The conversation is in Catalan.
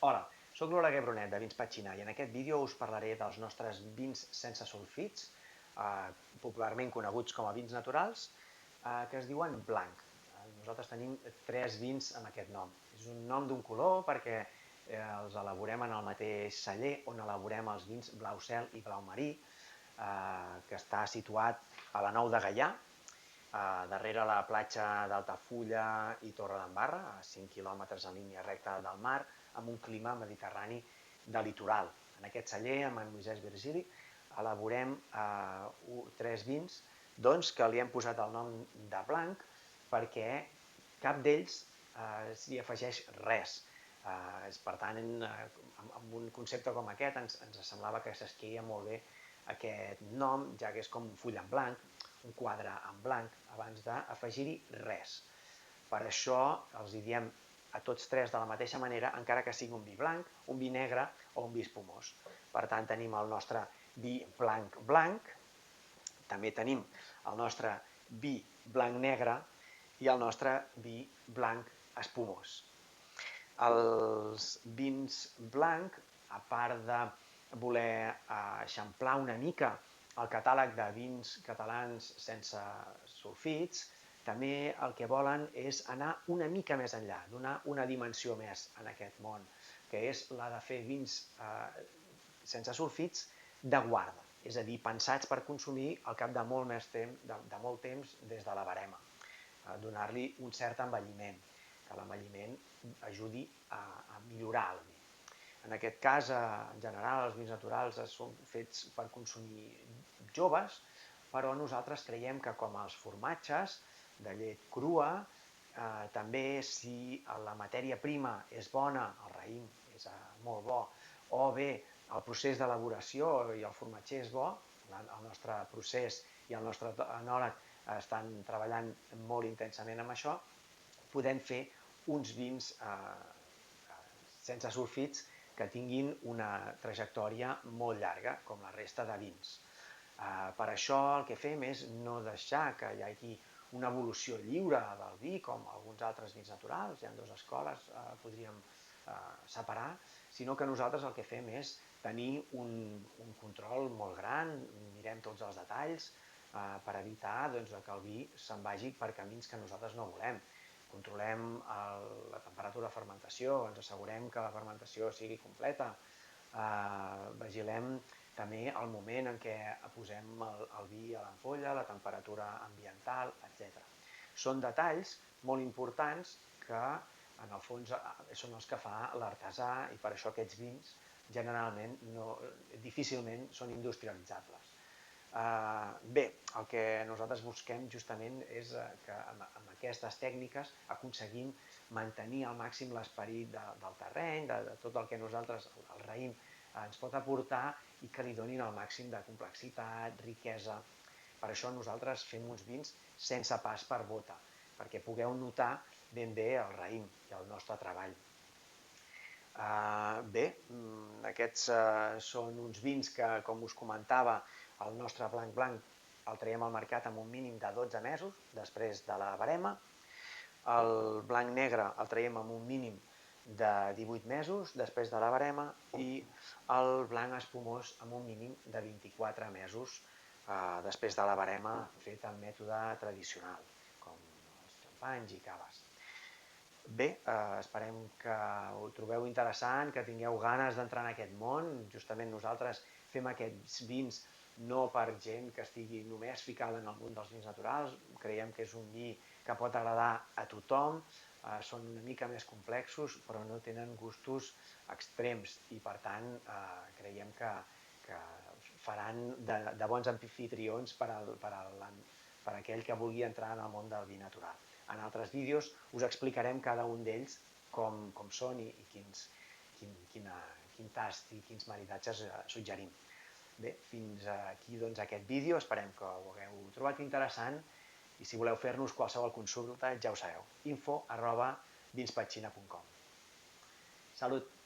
Hola, soc l'Oleguer Brunet de Vins Petxina i en aquest vídeo us parlaré dels nostres vins sense sulfits, popularment coneguts com a vins naturals, que es diuen blanc. Nosaltres tenim 3 vins amb aquest nom. És un nom d'un color perquè els elaborem en el mateix celler on elaborem els vins blau cel i blau marí, que està situat a la Nou de Gaià, darrere la platja d'Altafulla i Torredembarra, a 5 quilòmetres en línia recta del mar, amb un clima mediterrani de litoral. En aquest celler, amb en Moisès Virgili, elaborem 3 vins doncs, que li hem posat el nom de blanc perquè cap d'ells s'hi afegeix res. Per tant, amb un concepte com aquest ens semblava que s'esqueia molt bé aquest nom, ja que és com un full en blanc, un quadre en blanc, abans d'afegir-hi res. Per això els hi diem a tots 3 de la mateixa manera, encara que sigui un vi blanc, un vi negre o un vi espumós. Per tant, tenim el nostre vi blanc blanc, també tenim el nostre vi blanc negre i el nostre vi blanc espumós. Els vins blanc, a part de voler eixamplar una mica el catàleg de vins catalans sense sulfits, també el que volen és anar una mica més enllà, donar una dimensió més en aquest món, que és la de fer vins sense sulfits de guarda, és a dir, pensats per consumir al cap de molt temps des de la barema, donar-li un cert envelliment, que l'envelliment ajudi a millorar el vi. En aquest cas, en general, els vins naturals són fets per consumir joves, però nosaltres creiem que com els formatges de llet crua, també si la matèria prima és bona, el raïm és molt bo, o bé el procés d'elaboració i el formatger és bo, el nostre procés i el nostre enòleg estan treballant molt intensament amb això, podem fer uns vins sense sulfits que tinguin una trajectòria molt llarga, com la resta de vins. Per això el que fem és no deixar que hi hagi una evolució lliure del vi, com alguns altres vins naturals, hi ha 2 escoles, podríem separar, sinó que nosaltres el que fem és tenir un control molt gran, mirem tots els detalls per evitar que el vi se'n vagi per camins que nosaltres no volem. Controlem la temperatura de fermentació, ens assegurem que la fermentació sigui completa, vigilem també el moment en què posem el vi a l'ampolla, la temperatura ambiental, etc. Són detalls molt importants que en el fons són els que fa l'artesà i per això aquests vins generalment difícilment són industrialitzables. Bé, el que nosaltres busquem justament és que amb aquestes tècniques aconseguim mantenir al màxim l'esperit del terreny, de tot el que nosaltres, el raïm, ens pot aportar i que li donin el màxim de complexitat, riquesa. Per això nosaltres fem uns vins sense pas per bota, perquè pugueu notar ben bé el raïm i el nostre treball. Bé, aquests són uns vins que, com us comentava, el nostre blanc blanc el traiem al mercat amb un mínim de 12 mesos després de la barema. El blanc negre el traiem amb un mínim de 18 mesos després de la barema i el blanc espumós amb un mínim de 24 mesos després de la barema fet amb mètode tradicional, com els xampanys i caves. Bé, esperem que ho trobeu interessant, que tingueu ganes d'entrar en aquest món. Justament nosaltres fem aquests vins no per gent que estigui només ficada en el món dels vins naturals. Creiem que és un vi que pot agradar a tothom, són una mica més complexos, però no tenen gustos extrems i, per tant, creiem que faran de bons amfitrions per aquell que vulgui entrar en el món del vi natural. En altres vídeos us explicarem cada un d'ells com són i quin tast i quins maridatges suggerim. Bé, fins aquí aquest vídeo, esperem que ho hagueu trobat interessant i si voleu fer-nos qualsevol consulta ja ho sabeu, info@vinspetxina.com. Salut!